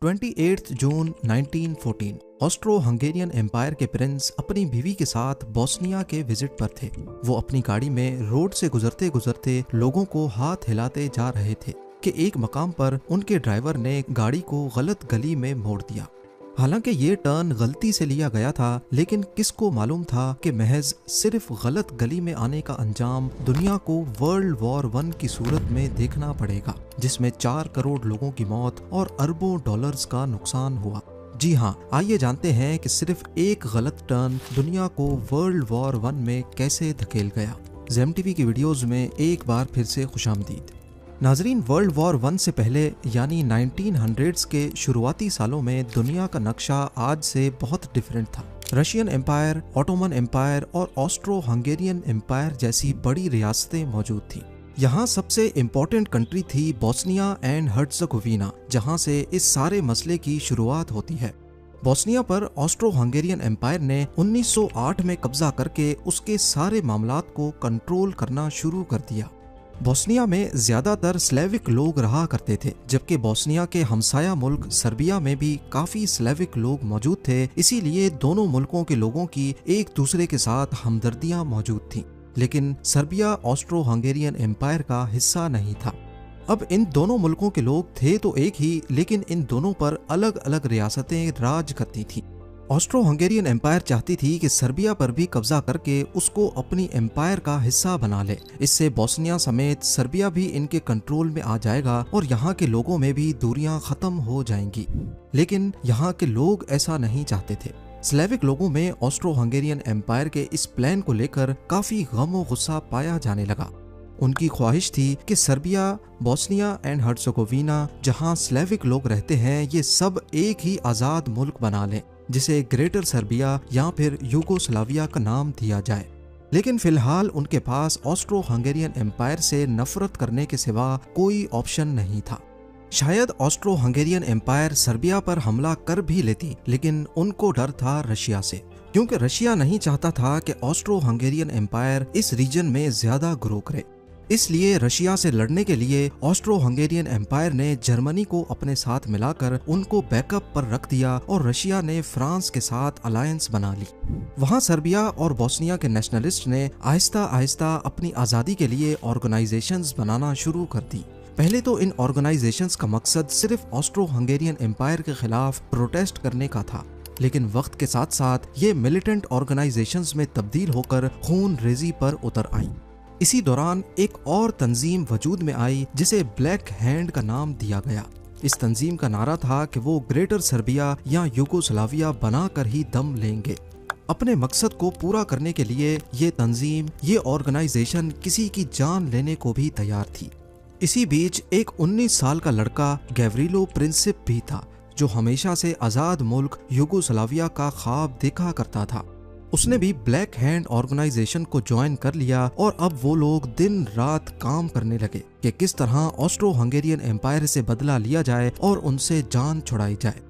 28 जून 1914 Austro Hungarian empire के Prince अपनी बीवी के साथ बोस्निया के विजिट पर थे। वो अपनी गाड़ी में रोड से गुजरते गुजरते लोगों को हाथ हिलाते जा रहे थे कि एक मकाम पर उनके ड्राइवर ने गाड़ी को गलत गली में मोड़ दिया। हालांकि ये टर्न गलती से लिया गया था, लेकिन किसको मालूम था कि महज सिर्फ गलत गली में आने का अंजाम दुनिया को वर्ल्ड वॉर 1 की सूरत में देखना पड़ेगा, जिसमें 4 करोड़ लोगों की मौत और अरबों डॉलर्स का नुकसान हुआ। जी हाँ, आइए जानते हैं कि सिर्फ एक गलत टर्न दुनिया को वर्ल्ड वॉर 1 में कैसे धकेल गया। ज़ेम टीवी की वीडियोस में एक बार फिर से खुशामदीद। नाजरीन, वर्ल्ड वॉर 1 से पहले यानी 1900s के शुरुआती सालों में दुनिया का नक्शा आज से बहुत डिफरेंट था। रशियन एम्पायर, ऑटोमन एम्पायर और ऑस्ट्रो हंगेरियन एम्पायर जैसी बड़ी रियासतें मौजूद थीं। यहाँ सबसे इम्पोर्टेंट कंट्री थी बोस्निया एंड हर्ट्ज़गोविना, जहाँ से इस सारे मसले की शुरुआत होती है। बोस्निया पर ऑस्ट्रो हंगेरियन एम्पायर ने 1908 में कब्जा करके उसके सारे मामलात को कंट्रोल करना शुरू कर दिया। बोस्निया में ज्यादातर स्लेविक लोग रहा करते थे, जबकि बोस्निया के हमसाया मुल्क सर्बिया में भी काफी स्लेविक लोग मौजूद थे। इसीलिए दोनों मुल्कों के लोगों की एक दूसरे के साथ हमदर्दियां मौजूद थीं। लेकिन सर्बिया ऑस्ट्रो हंगेरियन एम्पायर का हिस्सा नहीं था। अब इन दोनों मुल्कों के लोग थे तो एक ही, लेकिन इन दोनों पर अलग अलग रियासतें राज करती थीं। ऑस्ट्रो हंगेरियन एम्पायर चाहती थी कि सर्बिया पर भी कब्जा करके उसको अपनी एम्पायर का हिस्सा बना ले। इससे बोस्निया समेत सर्बिया भी इनके कंट्रोल में आ जाएगा और यहाँ के लोगों में भी दूरियां खत्म हो जाएंगी। लेकिन यहाँ के लोग ऐसा नहीं चाहते थे। स्लेविक लोगों में ऑस्ट्रो हंगेरियन एम्पायर के इस प्लान को लेकर काफी गम और गुस्सा पाया जाने लगा। उनकी ख्वाहिश थी कि सर्बिया, बोस्निया एंड हर्ट्ज़गोविना, जहाँ स्लेविक लोग रहते हैं, ये सब एक ही आज़ाद मुल्क बना लें, जिसे ग्रेटर सर्बिया या फिर यूगोस्लाविया का नाम दिया जाए। लेकिन फिलहाल उनके पास ऑस्ट्रो हंगेरियन एम्पायर से नफरत करने के सिवा कोई ऑप्शन नहीं था। शायद ऑस्ट्रो हंगेरियन एम्पायर सर्बिया पर हमला कर भी लेती, लेकिन उनको डर था रशिया से, क्योंकि रशिया नहीं चाहता था कि ऑस्ट्रो हंगेरियन एम्पायर इस रीजन में ज्यादा ग्रो करे। इसलिए रशिया से लड़ने के लिए ऑस्ट्रो हंगेरियन एम्पायर ने जर्मनी को अपने साथ मिलाकर उनको बैकअप पर रख दिया और रशिया ने फ्रांस के साथ अलायंस बना ली। वहां सर्बिया और बोस्निया के नेशनलिस्ट ने आहिस्ता आहिस्ता अपनी आज़ादी के लिए ऑर्गेनाइजेशंस बनाना शुरू कर दी। पहले तो इन ऑर्गेनाइजेशंस का मकसद सिर्फ ऑस्ट्रो हंगेरियन एम्पायर के खिलाफ प्रोटेस्ट करने का था, लेकिन वक्त के साथ साथ ये मिलिटेंट ऑर्गेनाइजेशंस में तब्दील होकर खून रेजी पर उतर आईं। इसी दौरान एक और तंजीम वजूद में आई जिसे ब्लैक हैंड का नाम दिया गया। इस तंजीम का नारा था कि वो ग्रेटर सर्बिया या यूगोस्लाविया बनाकर ही दम लेंगे। अपने मकसद को पूरा करने के लिए ये तंजीम, ये ऑर्गेनाइजेशन किसी की जान लेने को भी तैयार थी। इसी बीच एक 19 साल का लड़का गैवरिलो प्रिंसिप भी था, जो हमेशा से आज़ाद मुल्क यूगोस्लाविया का ख्वाब देखा करता था। उसने भी ब्लैक हैंड ऑर्गेनाइजेशन को ज्वाइन कर लिया और अब वो लोग दिन रात काम करने लगे कि किस तरह ऑस्ट्रो हंगेरियन एम्पायर से बदला लिया जाए और उनसे जान छुड़ाई जाए।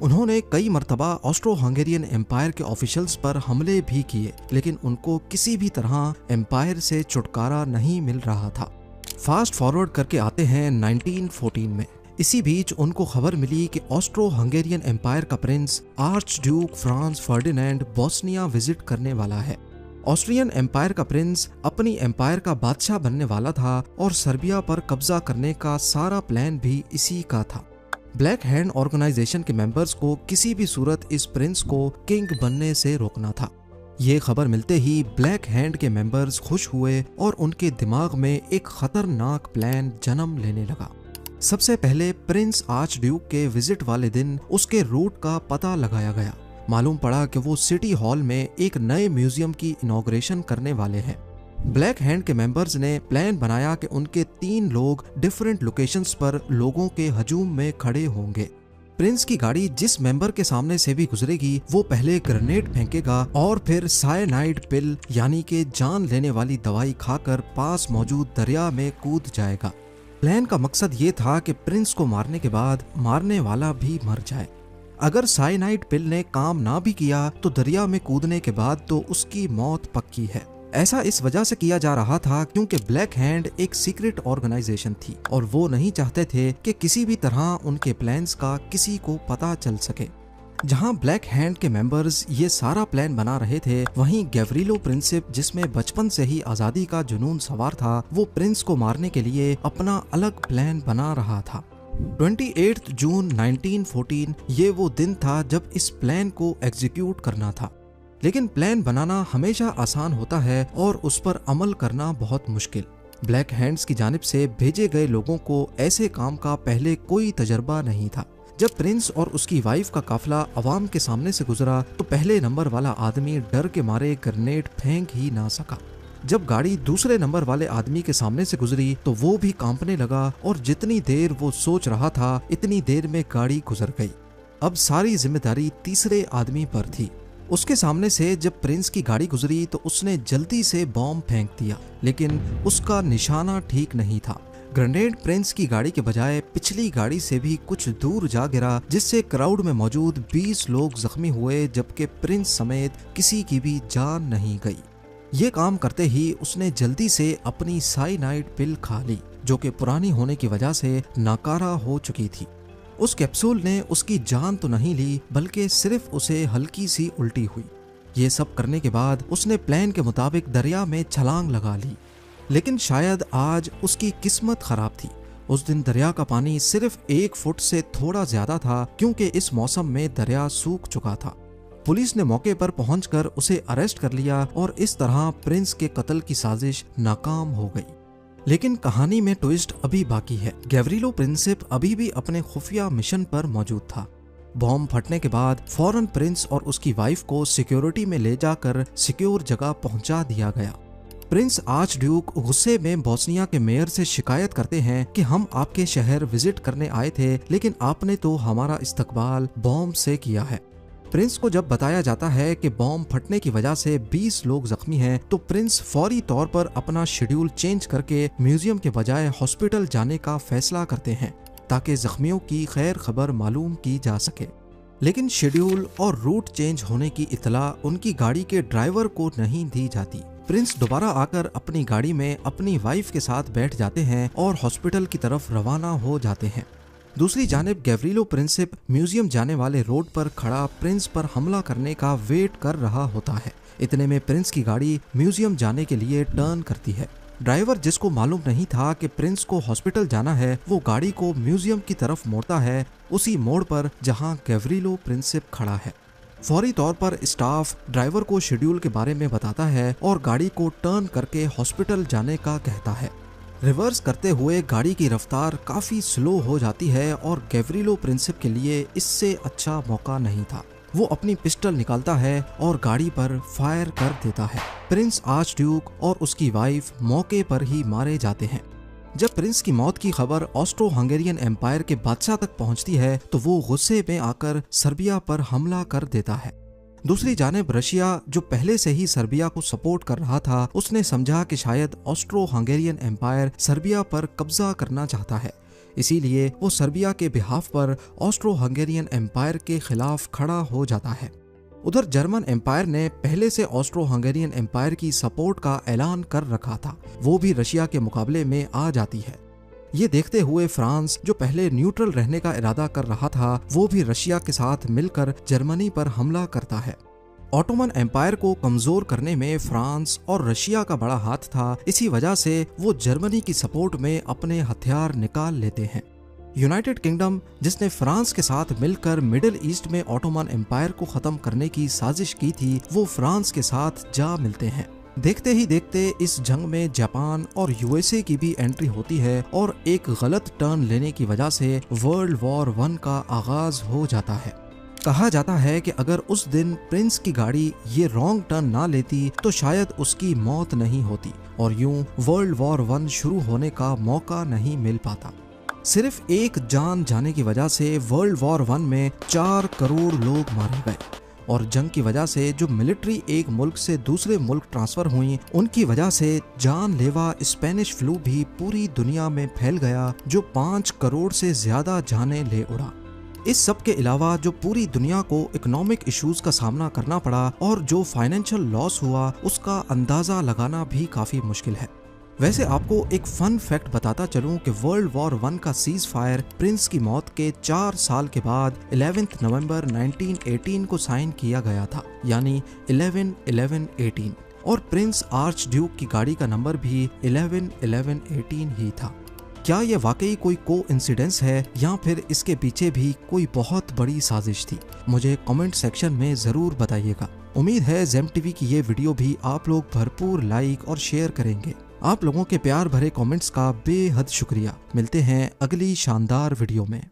उन्होंने कई मर्तबा ऑस्ट्रो हंगेरियन एम्पायर के ऑफिशियल्स पर हमले भी किए, लेकिन उनको किसी भी तरह एम्पायर से छुटकारा नहीं मिल रहा था। फास्ट फॉरवर्ड करके आते हैं 1914 में। इसी बीच उनको खबर मिली कि ऑस्ट्रो हंगेरियन एम्पायर का Prince arch Duke Franz Ferdinand Bosnia visit करने वाला है। ऑस्ट्रियन एम्पायर का प्रिंस अपनी एम्पायर का बादशाह बनने वाला था और सर्बिया पर कब्जा करने का सारा प्लान भी इसी का था। ब्लैक हैंड ऑर्गेनाइजेशन के मेंबर्स को किसी भी सूरत इस प्रिंस को किंग बनने से रोकना था। ये खबर मिलते ही ब्लैक हैंड के मेंबर्स खुश हुए और उनके दिमाग में एक खतरनाक प्लान जन्म लेने लगा। सबसे पहले प्रिंस आर्च ड्यूक के विजिट वाले दिन उसके रूट का पता लगाया गया। मालूम पड़ा कि वो सिटी हॉल में एक नए म्यूजियम की इनॉग्रेशन करने वाले हैं। ब्लैक हैंड के मेंबर्स ने प्लान बनाया कि उनके 3 लोग डिफरेंट लोकेशंस पर लोगों के हजूम में खड़े होंगे। प्रिंस की गाड़ी जिस मेंबर के सामने से भी गुजरेगी, वो पहले ग्रेनेड फेंकेगा और फिर साइनाइड पिल यानी कि जान लेने वाली दवाई खाकर पास मौजूद दरिया में कूद जाएगा। प्लान का मकसद ये था कि प्रिंस को मारने के बाद मारने वाला भी मर जाए। अगर साइनाइड पिल ने काम ना भी किया तो दरिया में कूदने के बाद तो उसकी मौत पक्की है। ऐसा इस वजह से किया जा रहा था क्योंकि ब्लैक हैंड एक सीक्रेट ऑर्गेनाइजेशन थी और वो नहीं चाहते थे कि किसी भी तरह उनके प्लान्स का किसी को पता चल सके। जहां ब्लैक हैंड के मेंबर्स ये सारा प्लान बना रहे थे, वहीं गैवरिलो प्रिंसिप, जिसमें बचपन से ही आजादी का जुनून सवार था, वो प्रिंस को मारने के लिए अपना अलग प्लान बना रहा था। 28 जून 1914 ये वो दिन था जब इस प्लान को एग्जीक्यूट करना था। लेकिन प्लान बनाना हमेशा आसान होता है और उस पर अमल करना बहुत मुश्किल। ब्लैक हैंड्स की जानिब से भेजे गए लोगों को ऐसे काम का पहले कोई तजर्बा नहीं था। जब प्रिंस और उसकी वाइफ का काफिला अवाम के सामने से गुजरा तो पहले नंबर वाला आदमी डर के मारे ग्रेनेड फेंक ही ना सका। जब गाड़ी दूसरे नंबर वाले आदमी के सामने से गुजरी तो वो भी कांपने लगा और जितनी देर वो सोच रहा था इतनी देर में गाड़ी गुजर गई। अब सारी जिम्मेदारी तीसरे आदमी पर थी। उसके सामने से जब प्रिंस की गाड़ी गुजरी तो उसने जल्दी से बॉम्ब फेंक दिया, लेकिन उसका निशाना ठीक नहीं था। ग्रेनेड प्रिंस की गाड़ी के बजाय पिछली गाड़ी से भी कुछ दूर जा गिरा, जिससे क्राउड में मौजूद 20 लोग जख्मी हुए, जबकि प्रिंस समेत किसी की भी जान नहीं गई। ये काम करते ही उसने जल्दी से अपनी साइनाइड पिल खा ली, जो कि पुरानी होने की वजह से नाकारा हो चुकी थी। उस कैप्सूल ने उसकी जान तो नहीं ली, बल्कि सिर्फ उसे हल्की सी उल्टी हुई। ये सब करने के बाद उसने प्लान के मुताबिक दरिया में छलांग लगा ली। लेकिन शायद आज उसकी किस्मत खराब थी। उस दिन दरिया का पानी सिर्फ 1 फुट से थोड़ा ज्यादा था, क्योंकि इस मौसम में दरिया सूख चुका था। पुलिस ने मौके पर पहुंचकर उसे अरेस्ट कर लिया और इस तरह प्रिंस के कत्ल की साजिश नाकाम हो गई। लेकिन कहानी में ट्विस्ट अभी बाकी है। गैवरिलो प्रिंसिप अभी भी अपने खुफिया मिशन पर मौजूद था। बॉम्ब फटने के बाद फौरन प्रिंस और उसकी वाइफ को सिक्योरिटी में ले जाकर सिक्योर जगह पहुंचा दिया गया। प्रिंस आर्च ड्यूक गुस्से में बोस्निया के मेयर से शिकायत करते हैं कि हम आपके शहर विजिट करने आए थे, लेकिन आपने तो हमारा इस्तकबाल बॉम्ब से किया है। प्रिंस को जब बताया जाता है कि बॉम्ब फटने की वजह से 20 लोग जख्मी हैं, तो प्रिंस फौरी तौर पर अपना शेड्यूल चेंज करके म्यूजियम के बजाय हॉस्पिटल जाने का फैसला करते हैं, ताकि जख्मियों की खैर खबर मालूम की जा सके। लेकिन शेड्यूल और रूट चेंज होने की इतला उनकी गाड़ी के ड्राइवर को नहीं दी जाती। प्रिंस दोबारा आकर अपनी गाड़ी में अपनी वाइफ के साथ बैठ जाते हैं और हॉस्पिटल की तरफ रवाना हो जाते हैं। दूसरी जानिब गैवरिलो प्रिंसिप म्यूजियम जाने वाले रोड पर खड़ा प्रिंस पर हमला करने का वेट कर रहा होता है। इतने में प्रिंस की गाड़ी म्यूजियम जाने के लिए टर्न करती है। ड्राइवर, जिसको मालूम नहीं था कि प्रिंस को हॉस्पिटल जाना है, वो गाड़ी को म्यूजियम की तरफ मोड़ता है, उसी मोड़ पर जहां गैवरिलो प्रिंसिप खड़ा है। फौरी तौर पर स्टाफ ड्राइवर को शेड्यूल के बारे में बताता है और गाड़ी को टर्न करके हॉस्पिटल जाने का कहता है। रिवर्स करते हुए गाड़ी की रफ्तार काफी स्लो हो जाती है और गैवरिलो प्रिंसिप के लिए इससे अच्छा मौका नहीं था। वो अपनी पिस्टल निकालता है और गाड़ी पर फायर कर देता है। प्रिंस आर्च ड्यूक और उसकी वाइफ मौके पर ही मारे जाते हैं। जब प्रिंस की मौत की खबर ऑस्ट्रो हंगेरियन एम्पायर के बादशाह तक पहुंचती है तो वो गुस्से में आकर सर्बिया पर हमला कर देता है। दूसरी जानिब रशिया, जो पहले से ही सर्बिया को सपोर्ट कर रहा था, उसने समझा कि शायद ऑस्ट्रो हंगेरियन एम्पायर सर्बिया पर कब्जा करना चाहता है, इसीलिए वो सर्बिया के बिहाफ पर ऑस्ट्रो हंगेरियन एम्पायर के खिलाफ खड़ा हो जाता है। उधर जर्मन एम्पायर ने पहले से ऑस्ट्रो हंगेरियन एम्पायर की सपोर्ट का ऐलान कर रखा था, वो भी रशिया के मुकाबले में आ जाती है। ये देखते हुए फ्रांस, जो पहले न्यूट्रल रहने का इरादा कर रहा था, वो भी रशिया के साथ मिलकर जर्मनी पर हमला करता है। ऑटोमन एम्पायर को कमजोर करने में फ्रांस और रशिया का बड़ा हाथ था, इसी वजह से वो जर्मनी की सपोर्ट में अपने हथियार निकाल लेते हैं। यूनाइटेड किंगडम, जिसने फ्रांस के साथ मिलकर मिडिल ईस्ट में ऑटोमन एम्पायर को खत्म करने की साजिश की थी, वो फ्रांस के साथ जा मिलते हैं। देखते ही देखते इस जंग में जापान और यूएसए की भी एंट्री होती है और एक गलत टर्न लेने की वजह से वर्ल्ड वॉर 1 का आगाज हो जाता है। कहा जाता है कि अगर उस दिन प्रिंस की गाड़ी ये रॉन्ग टर्न ना लेती तो शायद उसकी मौत नहीं होती और यूं वर्ल्ड वॉर 1 शुरू होने का मौका नहीं मिल पाता। सिर्फ एक जान जाने की वजह से वर्ल्ड वॉर 1 में 4 करोड़ लोग मारे गए और जंग की वजह से जो मिलिट्री एक मुल्क से दूसरे मुल्क ट्रांसफर हुई, उनकी वजह से जानलेवा स्पेनिश फ्लू भी पूरी दुनिया में फैल गया, जो 5 करोड़ से ज्यादा जानें ले उड़ा। इस सब के अलावा जो पूरी दुनिया को इकोनॉमिक इश्यूज का सामना करना पड़ा और जो फाइनेंशियल लॉस हुआ उसका अंदाजा लगाना भी काफी मुश्किल है। वैसे आपको एक फन फैक्ट बताता चलूं कि वर्ल्ड वॉर 1 का सीज फायर प्रिंस की मौत के 4 साल के बाद 11 नवंबर 1918 को साइन किया गया था, यानी 11-11-18, और प्रिंस आर्च ड्यूक की गाड़ी का नंबर भी 11-11-18 ही था। क्या ये वाकई कोई कोइंसिडेंस है या फिर इसके पीछे भी कोई बहुत बड़ी साजिश थी? मुझे कमेंट सेक्शन में जरूर बताइएगा। उम्मीद है जेम टीवी की ये वीडियो भी आप लोग भरपूर लाइक और शेयर करेंगे। आप लोगों के प्यार भरे कमेंट्स का बेहद शुक्रिया। मिलते हैं अगली शानदार वीडियो में।